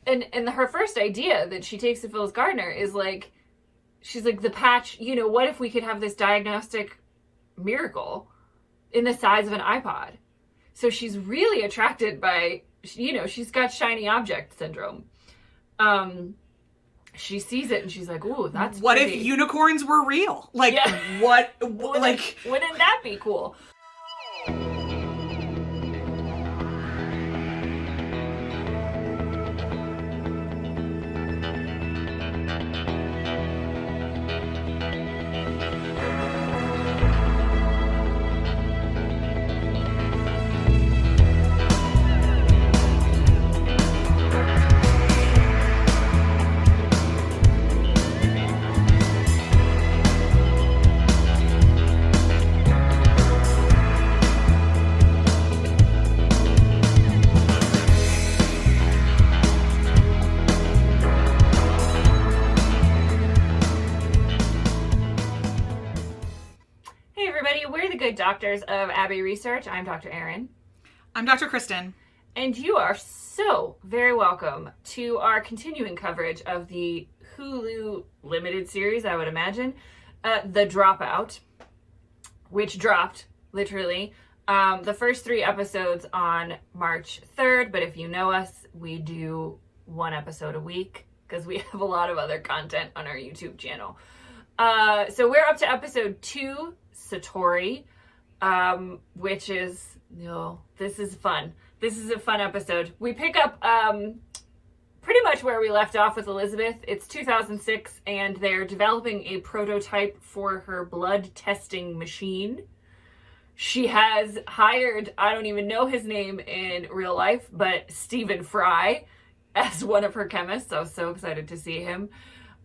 and her first idea that she takes to Phyllis Gardner is like, she's like, the patch, what if we could have this diagnostic miracle in the size of an iPod? So she's really attracted by, she's got shiny object syndrome. She sees it and she's like, ooh, that's what pretty. If unicorns were real? Like, yeah. Wouldn't that be cool? Doctors of Abbey Research. I'm Dr. Erin. I'm Dr. Kristen. And you are so very welcome to our continuing coverage of the Hulu limited series, I would imagine, The Dropout, which dropped, literally, the first 3 episodes on March 3rd. But if you know us, we do 1 episode a week because we have a lot of other content on our YouTube channel. So we're up to episode 2, Satori. Which is, this is fun. This is a fun episode. We pick up pretty much where we left off with Elizabeth. It's 2006 and they're developing a prototype for her blood testing machine. She has hired, I don't even know his name in real life, but Stephen Fry as one of her chemists. I was so excited to see him.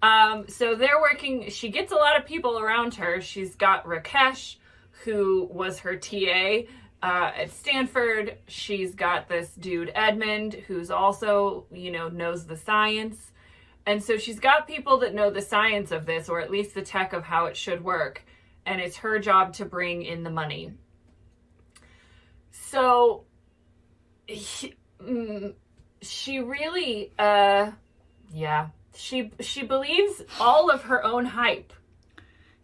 So they're working, she gets a lot of people around her. She's got Rakesh, who was her TA at Stanford. She's got this dude, Edmund, who's also, knows the science. And so she's got people that know the science of this, or at least the tech of how it should work. And it's her job to bring in the money. So she really, she believes all of her own hype.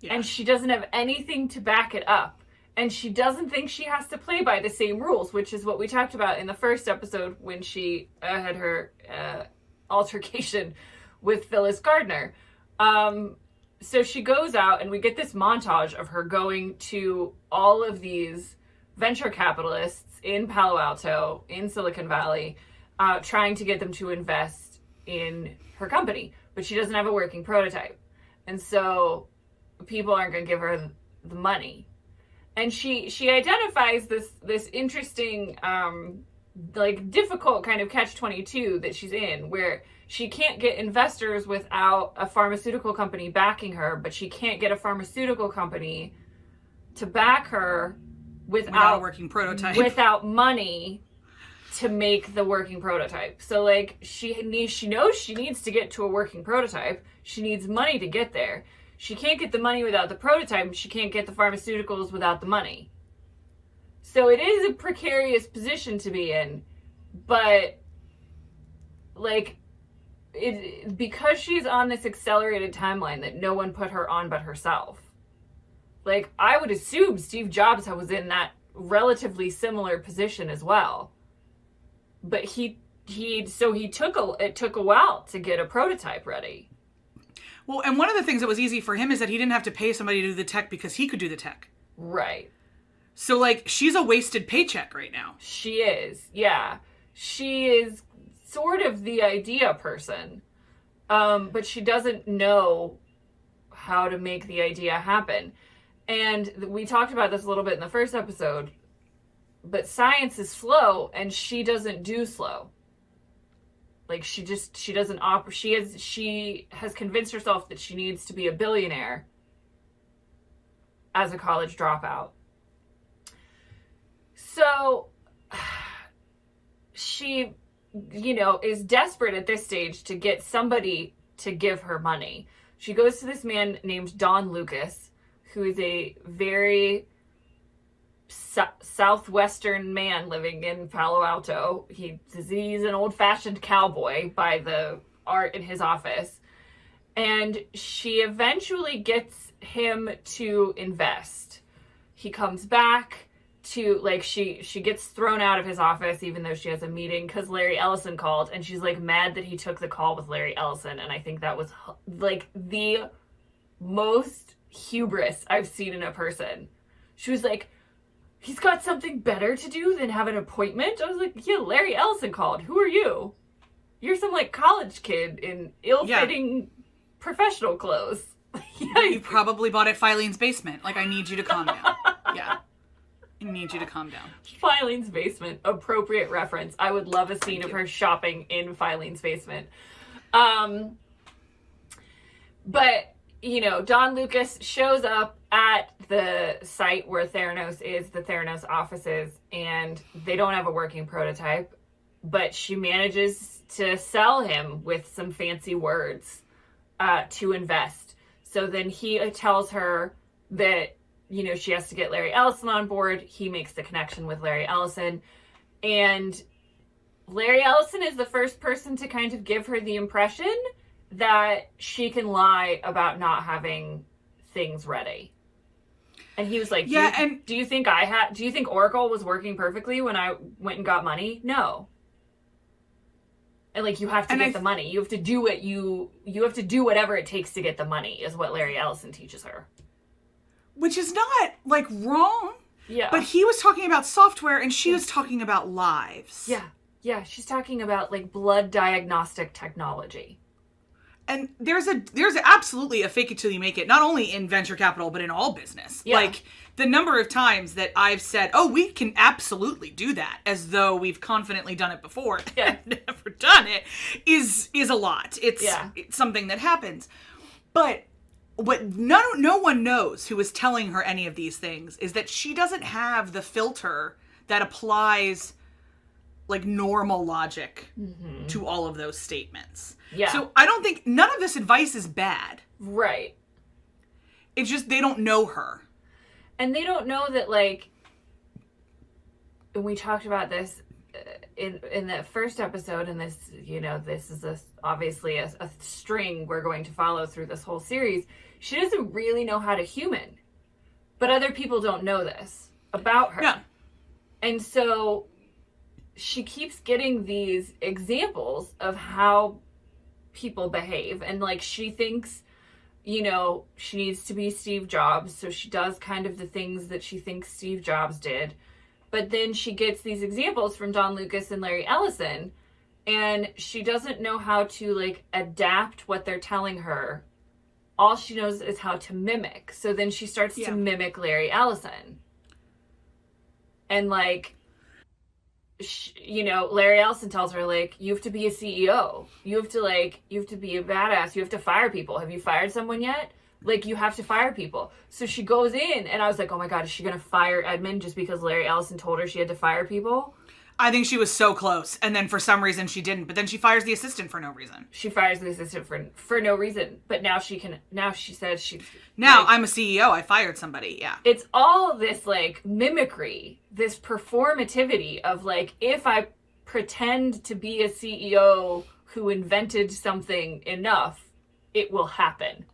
Yeah. And she doesn't have anything to back it up. And she doesn't think she has to play by the same rules, which is what we talked about in the first episode when she had her altercation with Phyllis Gardner. So she goes out and we get this montage of her going to all of these venture capitalists in Palo Alto, in Silicon Valley, trying to get them to invest in her company. But she doesn't have a working prototype. And so people aren't going to give her the money. And she identifies this interesting, difficult kind of catch-22 that she's in, where she can't get investors without a pharmaceutical company backing her, but she can't get a pharmaceutical company to back her without a working prototype, without money to make the working prototype. So she knows she needs to get to a working prototype. She needs money to get there. She can't get the money without the prototype. She can't get the pharmaceuticals without the money. So it is a precarious position to be in, but because she's on this accelerated timeline that no one put her on but herself. I would assume Steve Jobs was in that relatively similar position as well. But it took a while to get a prototype ready. Well, and one of the things that was easy for him is that he didn't have to pay somebody to do the tech because he could do the tech. Right. So, she's a wasted paycheck right now. She is, yeah. She is sort of the idea person, but she doesn't know how to make the idea happen. And we talked about this a little bit in the first episode, but science is slow, and she doesn't do slow. She has convinced herself that she needs to be a billionaire as a college dropout. So she, is desperate at this stage to get somebody to give her money. She goes to this man named Don Lucas, who is a very southwestern man living in Palo Alto. He's an old-fashioned cowboy by the art in his office. And she eventually gets him to invest. He comes back to, like, she gets thrown out of his office even though she has a meeting because Larry Ellison called, and she's, like, mad that he took the call with Larry Ellison. And I think that was, like, the most hubris I've seen in a person. She was like, he's got something better to do than have an appointment? I was like, yeah, Larry Ellison called. Who are you? You're some, like, college kid in ill-fitting professional clothes. Yeah, you probably bought at Filene's basement. Like, I need you to calm down. Yeah. I need you to calm down. Filene's basement. Appropriate reference. I would love a scene of her shopping in Filene's basement. But, you know, Don Lucas shows up at the site where Theranos is, the Theranos offices, and they don't have a working prototype, but she manages to sell him with some fancy words to invest. So then he tells her that, you know, she has to get Larry Ellison on board. He makes the connection with Larry Ellison. And Larry Ellison is the first person to kind of give her the impression that she can lie about not having things ready. And he was like, do you think Oracle was working perfectly when I went and got money? No. And, like, you have to get the money. You have to do what you have to do whatever it takes to get the money, is what Larry Ellison teaches her. Which is not, like, wrong. Yeah. But he was talking about software and she was talking about lives. Yeah. Yeah. She's talking about, like, blood diagnostic technology. And there's absolutely a fake it till you make it, not only in venture capital, but in all business. Yeah. Like, the number of times that I've said, oh, we can absolutely do that, as though we've confidently done it before and never done it, is a lot. It's something that happens. But what no one knows who is telling her any of these things is that she doesn't have the filter that applies, like, normal logic to all of those statements. Yeah. So I don't think, none of this advice is bad. Right. It's just they don't know her. And they don't know that, like, and we talked about this in the first episode, and this, you know, this is obviously a string we're going to follow through this whole series. She doesn't really know how to human. But other people don't know this about her. Yeah. And so she keeps getting these examples of how people behave. And, like, she thinks, you know, she needs to be Steve Jobs. So she does kind of the things that she thinks Steve Jobs did. But then she gets these examples from Don Lucas and Larry Ellison. And she doesn't know how to, like, adapt what they're telling her. All she knows is how to mimic. So then she starts to mimic Larry Ellison. And, like, you know, Larry Ellison tells her, like, you have to be a CEO. You have to be a badass. You have to fire people. Have you fired someone yet? Like, you have to fire people. So she goes in, and I was like, oh my God, is she going to fire Edmund just because Larry Ellison told her she had to fire people? I think she was so close, and then for some reason she didn't. But then she fires the assistant for no reason. She fires the assistant for no reason. But now she says she's... Now, like, I'm a CEO. I fired somebody, yeah. It's all this, like, mimicry, this performativity of, like, if I pretend to be a CEO who invented something enough, it will happen.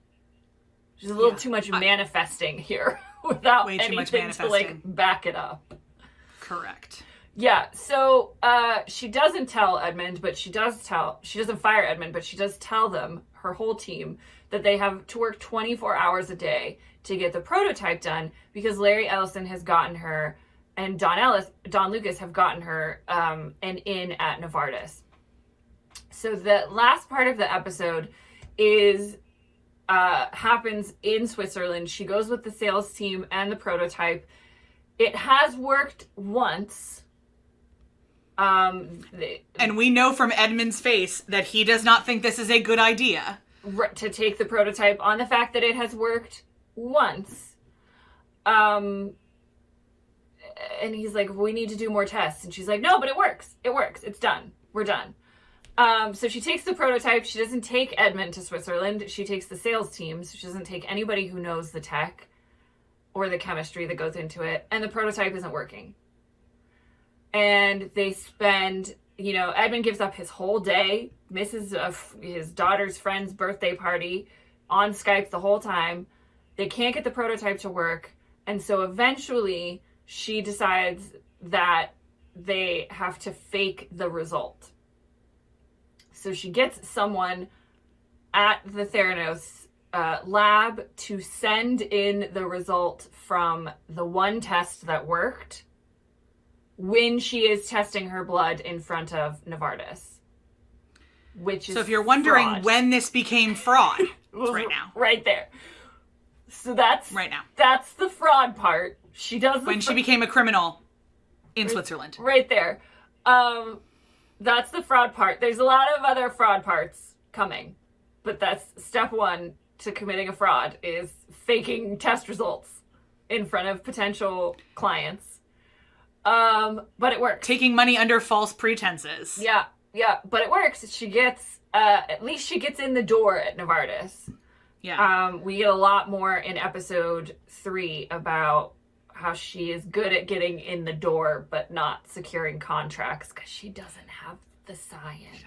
There's a little too much manifesting here without anything to, like, back it up. Correct. Yeah, so she doesn't tell Edmund, but she doesn't fire Edmund, but she does tell them, her whole team, that they have to work 24 hours a day to get the prototype done because Larry Ellison has gotten her and Don Lucas have gotten her an in at Novartis. So the last part of the episode is happens in Switzerland. She goes with the sales team and the prototype. It has worked once. And we know from Edmund's face that he does not think this is a good idea. To take the prototype on the fact that it has worked once. And he's like, we need to do more tests. And she's like, no, but it works. It works. It's done. We're done. So she takes the prototype. She doesn't take Edmund to Switzerland. She takes the sales team. So she doesn't take anybody who knows the tech. or the chemistry that goes into it, and the prototype isn't working. And they spend, Edmund gives up his whole day, misses his daughter's friend's birthday party on Skype the whole time. They can't get the prototype to work. And so eventually she decides that they have to fake the result. So she gets someone at the Theranos lab to send in the result from the one test that worked when she is testing her blood in front of Novartis. Which is so if you're wondering fraud. when this became fraud, it's right now. Right there. So that's right now. That's the fraud part. She does when she became a criminal in Switzerland. Right there. That's the fraud part. There's a lot of other fraud parts coming. But that's step one to committing a fraud is faking test results in front of potential clients. But it works. Taking money under false pretenses. Yeah, but it works. She gets, at least she gets in the door at Novartis. Yeah. We get a lot more in episode 3 about how she is good at getting in the door, but not securing contracts because she doesn't have the science.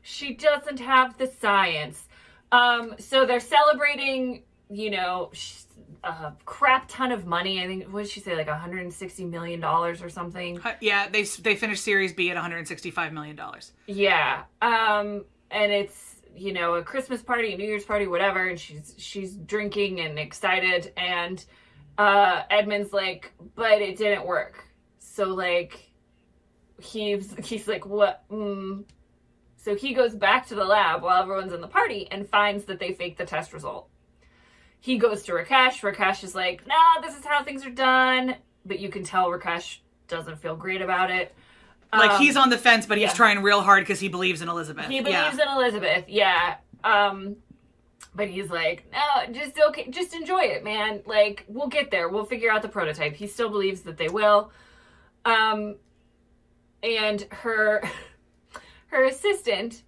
She doesn't have the science. So they're celebrating, a crap ton of money. I think, what did she say, like $160 million or something? Yeah, they finished Series B at $165 million. Yeah. And it's, a Christmas party, a New Year's party, whatever, and she's drinking and excited, and Edmund's like, but it didn't work. So, like, he's like, what? So he goes back to the lab while everyone's in the party and finds that they faked the test result. He goes to Rakesh. Rakesh is like, nah, this is how things are done. But you can tell Rakesh doesn't feel great about it. Like, he's on the fence, but he's trying real hard because he believes in Elizabeth. He believes in Elizabeth, yeah. But he's like, no, just enjoy it, man. Like, we'll get there. We'll figure out the prototype. He still believes that they will. And her assistant,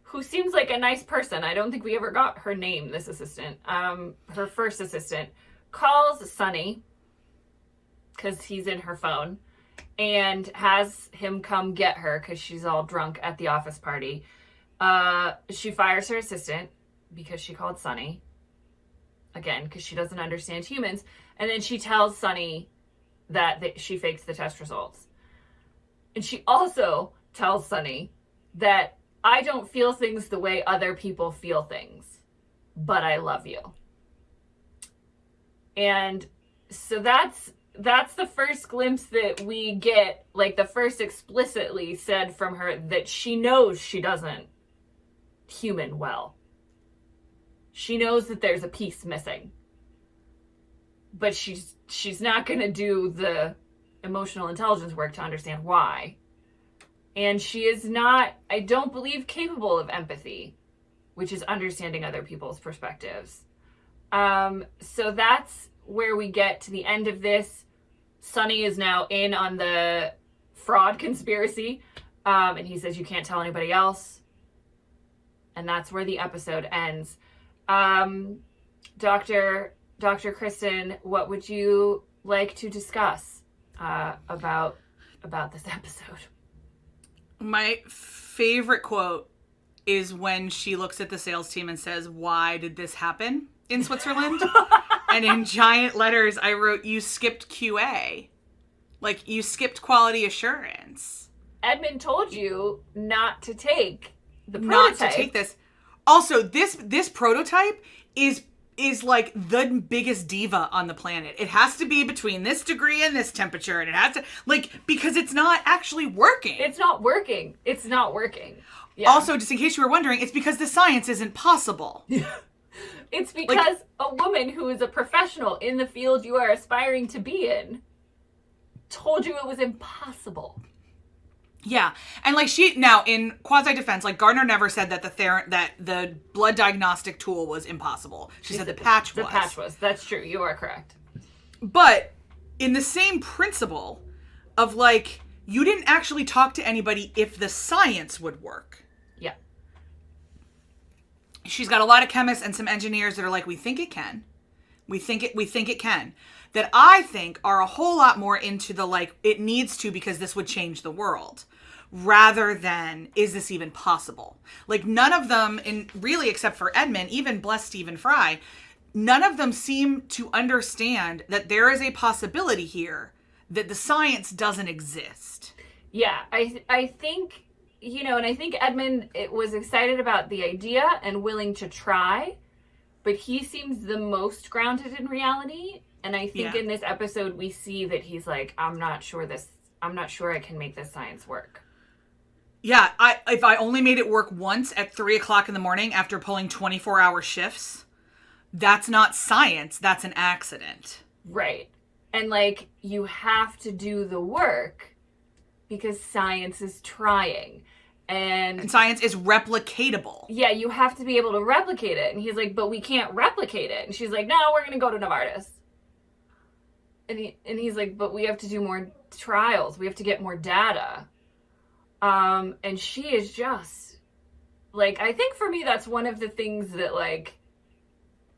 who seems like a nice person, I don't think we ever got her name, this assistant, her first assistant, calls Sonny, because he's in her phone, and has him come get her because she's all drunk at the office party. She fires her assistant because she called Sonny, again, because she doesn't understand humans, and then she tells Sonny that she faked the test results. And she also tells Sonny that I don't feel things the way other people feel things, but I love you. And so that's the first glimpse that we get, like the first explicitly said from her, that she knows she doesn't human well. She knows that there's a piece missing. But she's not going to do the emotional intelligence work to understand why. And she is not, I don't believe, capable of empathy, which is understanding other people's perspectives. So that's where we get to the end of this. Sonny is now in on the fraud conspiracy. And he says, you can't tell anybody else. And that's where the episode ends. Dr. Kristen, what would you like to discuss about this episode? My favorite quote is when she looks at the sales team and says, why did this happen in Switzerland? And in giant letters, I wrote, you skipped QA. Like, you skipped quality assurance. Edmund told you not to take the prototype. Not to take this. Also, this prototype is like the biggest diva on the planet. It has to be between this degree and this temperature, and it has to, like, because it's not actually working. It's not working. Yeah. Also, just in case you were wondering, it's because the science isn't possible. It's because a woman who is a professional in the field you are aspiring to be in told you it was impossible. Yeah, and like now in quasi-defense, like Gardner never said that the blood diagnostic tool was impossible. She said the patch was. The patch was. That's true. You are correct. But in the same principle of like, you didn't actually talk to anybody if the science would work. Yeah. She's got a lot of chemists and some engineers that are like, we think it can. We think it can. That I think are a whole lot more into the like, it needs to because this would change the world. Rather than, is this even possible? Like, none of them, really except for Edmund, even bless Stephen Fry, none of them seem to understand that there is a possibility here that the science doesn't exist. Yeah, I think, and I think Edmund was excited about the idea and willing to try, but he seems the most grounded in reality. And I think in this episode we see that he's like, I'm not sure I can make this science work. Yeah, if I only made it work once at 3:00 in the morning after pulling 24-hour shifts, that's not science, that's an accident. Right. And like, you have to do the work because science is trying. And science is replicatable. Yeah, you have to be able to replicate it. And he's like, but we can't replicate it. And she's like, no, we're going to go to Novartis. And he's like, but we have to do more trials. We have to get more data. And she is just, like, I think for me, that's one of the things that, like,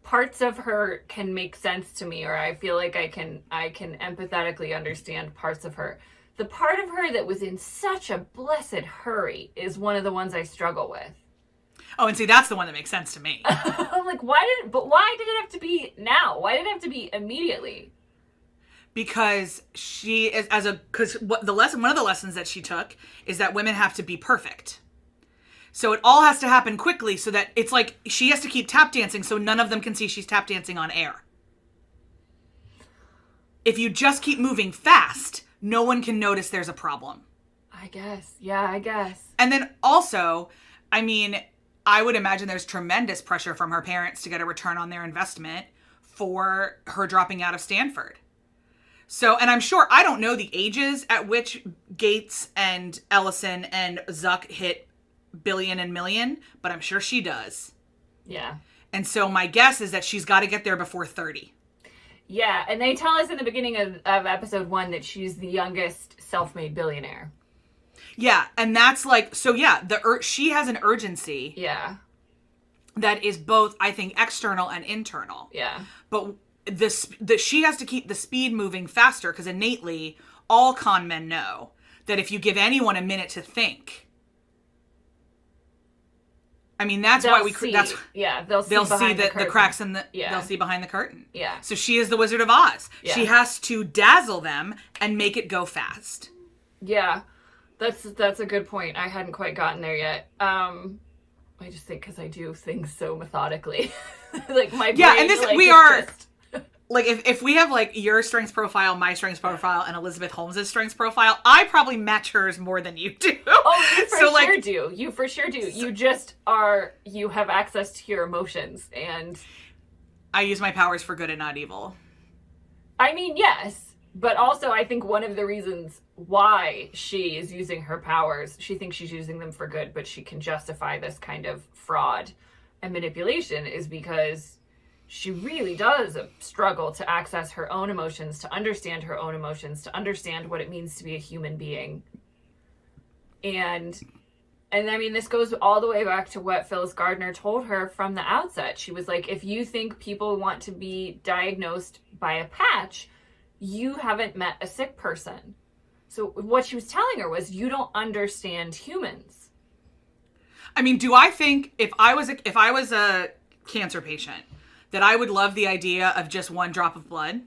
parts of her can make sense to me, or I feel like I can empathetically understand parts of her. The part of her that was in such a blessed hurry is one of the ones I struggle with. Oh, and see, that's the one that makes sense to me. I'm like, why did it have to be now? Why did it have to be immediately? Because she is one of the lessons that she took is that women have to be perfect. So it all has to happen quickly so that it's like she has to keep tap dancing so none of them can see she's tap dancing on air. If you just keep moving fast, no one can notice there's a problem. I guess. Yeah, I guess. And then also, I mean, I would imagine there's tremendous pressure from her parents to get a return on their investment for her dropping out of Stanford. So, and I'm sure, I don't know the ages at which Gates and Ellison and Zuck hit billion and million, but I'm sure she does. Yeah. And so my guess is that she's got to get there before 30. Yeah, and they tell us in the beginning of episode 1 that she's the youngest self-made billionaire. Yeah, and that's like, so yeah, she has an urgency. Yeah. That is both, I think, external and internal. Yeah. But she has to keep the speed moving faster because innately, all con men know that if you give anyone a minute to think, I mean, that's why they'll see the cracks in they'll see behind the curtain. Yeah. So she is the Wizard of Oz. Yeah. She has to dazzle them and make it go fast. Yeah. That's a good point. I hadn't quite gotten there yet. I just think because I do things so methodically. Like my brain, yeah, and this like, we are just... like if we have like your strengths profile, my strengths profile, and Elizabeth Holmes' strengths profile, I probably match hers more than you do. Oh, you for sure do. You for sure do. You just you have access to your emotions, and I use my powers for good and not evil. I mean, yes, but also I think one of the reasons why she is using her powers, she thinks she's using them for good, but she can justify this kind of fraud and manipulation is because she really does struggle to access her own emotions, to understand her own emotions, to understand what it means to be a human being. And I mean, this goes all the way back to what Phyllis Gardner told her from the outset. She was like, if you think people want to be diagnosed by a patch, you haven't met a sick person. So what she was telling her was, you don't understand humans. I mean, do I think if I was a cancer patient, that I would love the idea of just one drop of blood?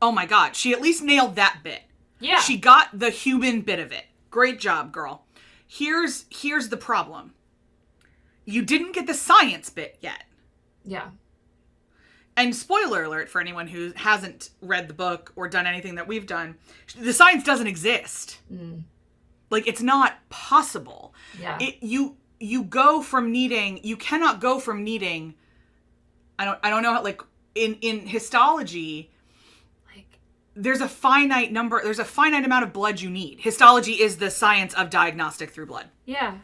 Oh my God, she at least nailed that bit. Yeah. She got the human bit of it. Great job, girl. Here's the problem. You didn't get the science bit yet. Yeah. And spoiler alert for anyone who hasn't read the book or done anything that we've done, the science doesn't exist. Mm. Like, it's not possible. Yeah. You go from needing, you cannot go from needing, I don't know how, like, in histology, like, there's a finite amount of blood you need. Histology is the science of diagnostic through blood. Yeah.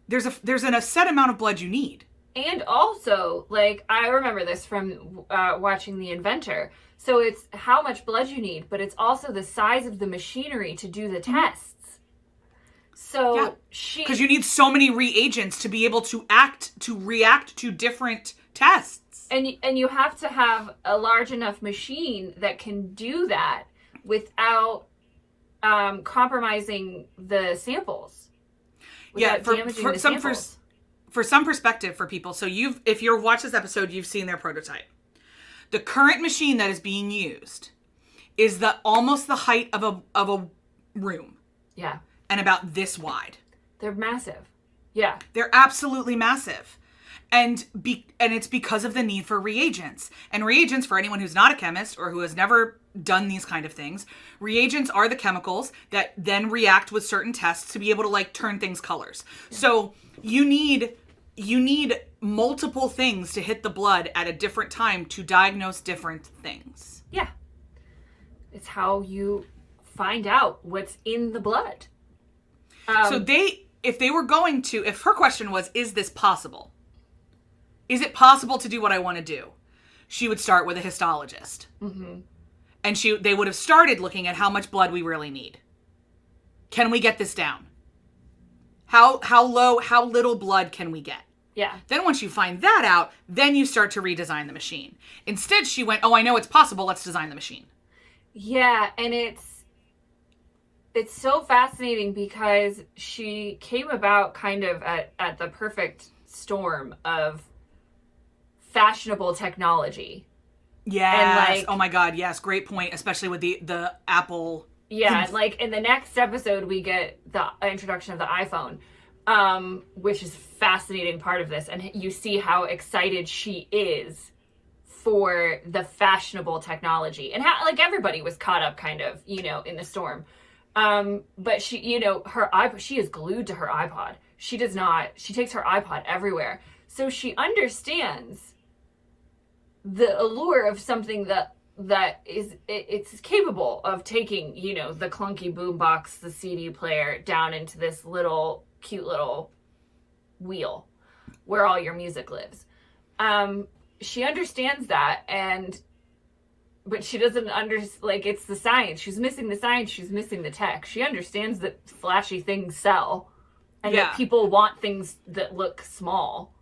There's a set amount of blood you need. And also, like, I remember this from watching The Inventor. So it's how much blood you need, but it's also the size of the machinery to do the tests. So yeah. Because you need so many reagents to be able to react to different tests. And you have to have a large enough machine that can do that without compromising the samples. Yeah, for some perspective for people. So if you've watched this episode, you've seen their prototype. The current machine that is being used is almost the height of a room. Yeah. And about this wide. They're massive. Yeah. They're absolutely massive. And it's because of the need for reagents. And reagents, for anyone who's not a chemist or who has never done these kind of things, reagents are the chemicals that then react with certain tests to be able to like turn things colors. Yeah. So you need multiple things to hit the blood at a different time to diagnose different things. Yeah. It's how you find out what's in the blood. So if her question was, is this possible? Is it possible to do what I want to do? She would start with a histologist. Mm-hmm. And they would have started looking at how much blood we really need. Can we get this down? How little blood can we get? Yeah. Then once you find that out, then you start to redesign the machine. Instead, she went, I know it's possible, let's design the machine. Yeah, and it's so fascinating because she came about kind of at the perfect storm of fashionable technology. Yes. Oh my God. Yes. Great point. Especially with the Apple. Yeah. And like in the next episode, we get the introduction of the iPhone, which is a fascinating part of this. And you see how excited she is for the fashionable technology and how like everybody was caught up kind of, in the storm. But she, her iPod, she is glued to her iPod. She takes her iPod everywhere. So she understands the allure of something that it's capable of taking, the clunky boombox, the CD player down into this cute little wheel where all your music lives. She understands that, but she doesn't it's the science. She's missing the science. She's missing the tech. She understands that flashy things sell and that people want things that look small.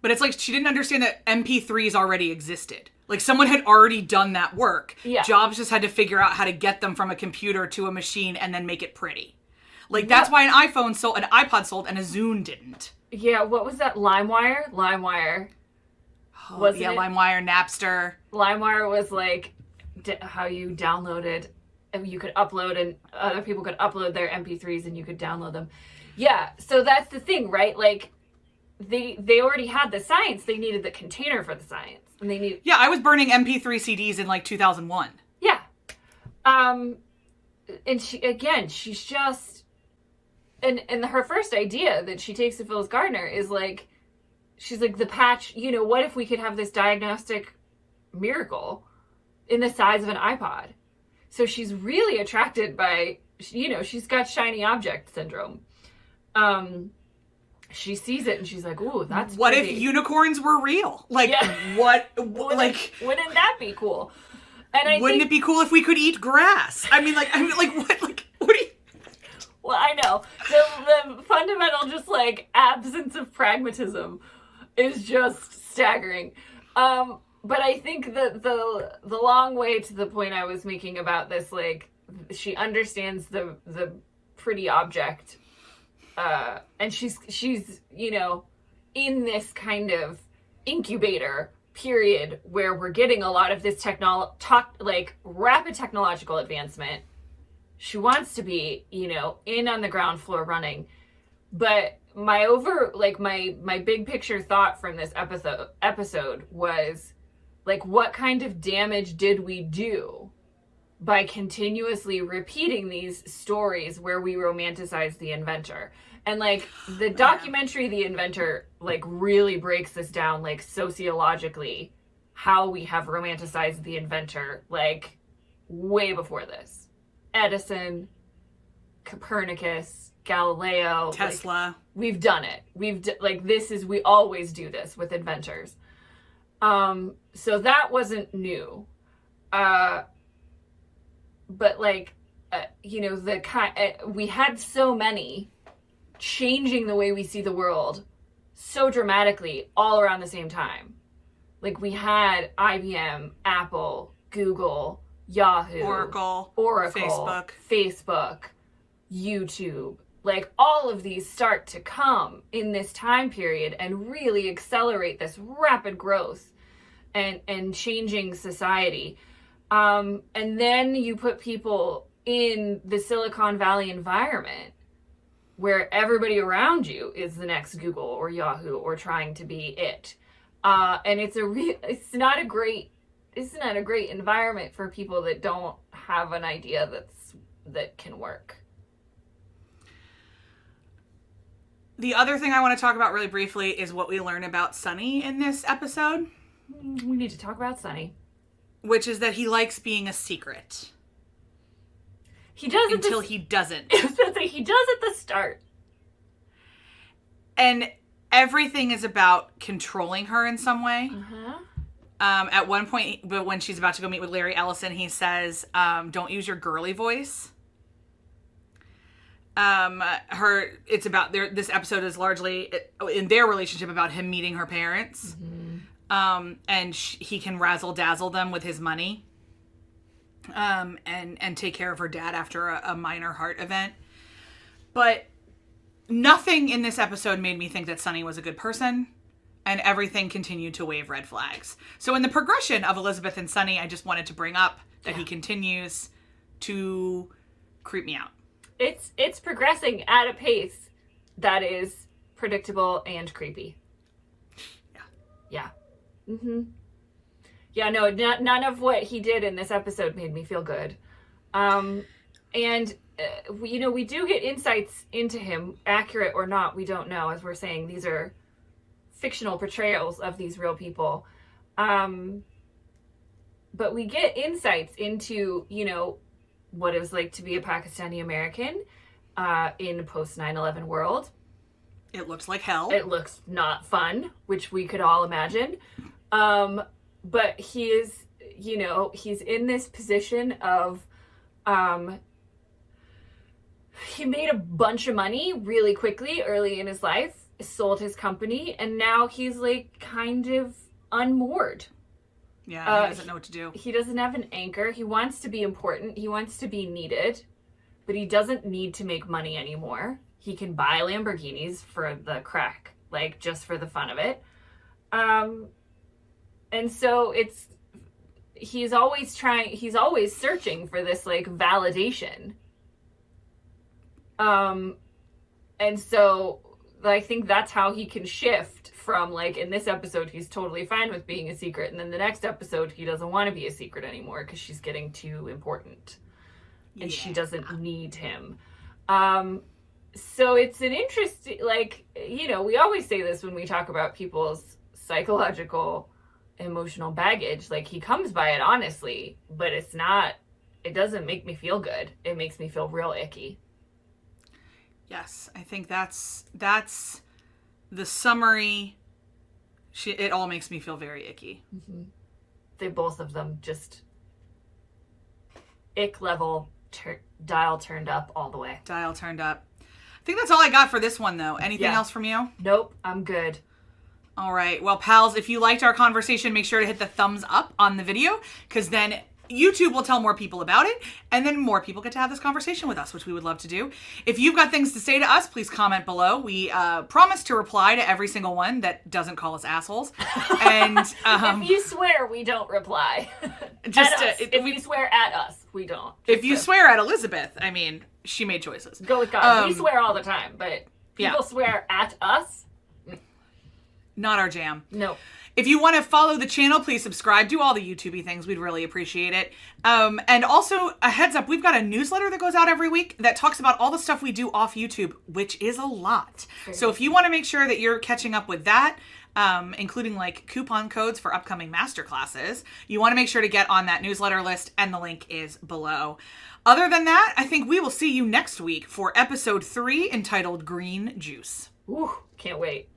But it's like she didn't understand that MP3s already existed. Like someone had already done that work. Yeah. Jobs just had to figure out how to get them from a computer to a machine and then make it pretty. Like that's why an iPod sold and a Zune didn't. Yeah, what was that? LimeWire? LimeWire, Napster. LimeWire was like how you downloaded, you could upload and other people could upload their MP3s and you could download them. Yeah, so that's the thing, right? Like they already had the science. They needed the container for the science. And Yeah, I was burning MP3 CDs in like 2001. Yeah. And she's just and her first idea that she takes to Phyllis Gardner is like, she's like, the patch, what if we could have this diagnostic miracle in the size of an iPod? So she's really attracted by, she's got shiny object syndrome. She sees it and she's like, ooh, that's what pretty. If unicorns were real? Like, wouldn't that be cool? And wouldn't it be cool if we could eat grass? What do you... Well, I know. The fundamental just like absence of pragmatism is just staggering. But I think that the long way to the point I was making about this, like, she understands the pretty object. And she's in this kind of incubator period where we're getting a lot of this rapid technological advancement. She wants to be, in on the ground floor running. But my big picture thought from this episode was like, what kind of damage did we do by continuously repeating these stories where we romanticize the inventor? And like the documentary The Inventor like really breaks this down, like sociologically, how we have romanticized the inventor like way before this. Edison, Copernicus, Galileo, Tesla. Like, we've done it. We always do this with inventors. So that wasn't new. But we had so many changing the way we see the world so dramatically all around the same time. Like, we had IBM, Apple, Google, Yahoo, Oracle, Facebook, YouTube. Like, all of these start to come in this time period and really accelerate this rapid growth and changing society. And then you put people in the Silicon Valley environment where everybody around you is the next Google or Yahoo or trying to be it. And it's not a great environment for people that don't have an idea that can work. The other thing I want to talk about really briefly is what we learn about Sonny in this episode. We need to talk about Sonny. Which is that he likes being a secret. He does until he doesn't. He does at the start. And everything is about controlling her in some way. Uh-huh. At one point, but when she's about to go meet with Larry Ellison, he says, don't use your girly voice. It's about this episode is largely in their relationship about him meeting her parents. Mm-hmm. And he can razzle dazzle them with his money. And take care of her dad after a minor heart event. But nothing in this episode made me think that Sonny was a good person. And everything continued to wave red flags. So in the progression of Elizabeth and Sonny, I just wanted to bring up that he continues to creep me out. It's progressing at a pace that is predictable and creepy. Yeah. Mm-hmm. Yeah, no, none of what he did in this episode made me feel good. We do get insights into him, accurate or not, we don't know. As we're saying, these are fictional portrayals of these real people. But we get insights into, what it was like to be a Pakistani American in a post 9/11 world. It looks like hell. It looks not fun, which we could all imagine. But he is, he's in this position of, he made a bunch of money really quickly early in his life, sold his company, and now he's like kind of unmoored. Yeah, he doesn't know what to do. He doesn't have an anchor. He wants to be important. He wants to be needed, but he doesn't need to make money anymore. He can buy Lamborghinis for the crack, like just for the fun of it. And so he's always searching for this like validation. And so I think that's how he can shift from, like, in this episode, he's totally fine with being a secret. And then the next episode, he doesn't want to be a secret anymore because she's getting too important. And she doesn't need him. So it's an interesting, like, we always say this when we talk about people's psychological, emotional baggage. Like, he comes by it honestly, but it doesn't make me feel good. It makes me feel real icky. Yes, I think that's the summary. It all makes me feel very icky. Mm-hmm. Both of them just ick level, dial turned up all the way. Dial turned up. I think that's all I got for this one, though. Anything else from you? Nope, I'm good. All right. Well, pals, if you liked our conversation, make sure to hit the thumbs up on the video, because then YouTube will tell more people about it, and then more people get to have this conversation with us, which we would love to do. If you've got things to say to us, please comment below. We promise to reply to every single one that doesn't call us assholes. And if you swear, we don't reply. If you swear at us, we don't. If you swear at Elizabeth, I mean, she made choices. Go with God. We swear all the time, but people swear at us. Not our jam. No. If you want to follow the channel, please subscribe. Do all the YouTube-y things. We'd really appreciate it. And also, a heads up, we've got a newsletter that goes out every week that talks about all the stuff we do off YouTube, which is a lot. So if you want to make sure that you're catching up with that, including like coupon codes for upcoming masterclasses, you want to make sure to get on that newsletter list, and the link is below. Other than that, I think we will see you next week for episode 3 entitled Green Juice. Ooh, can't wait.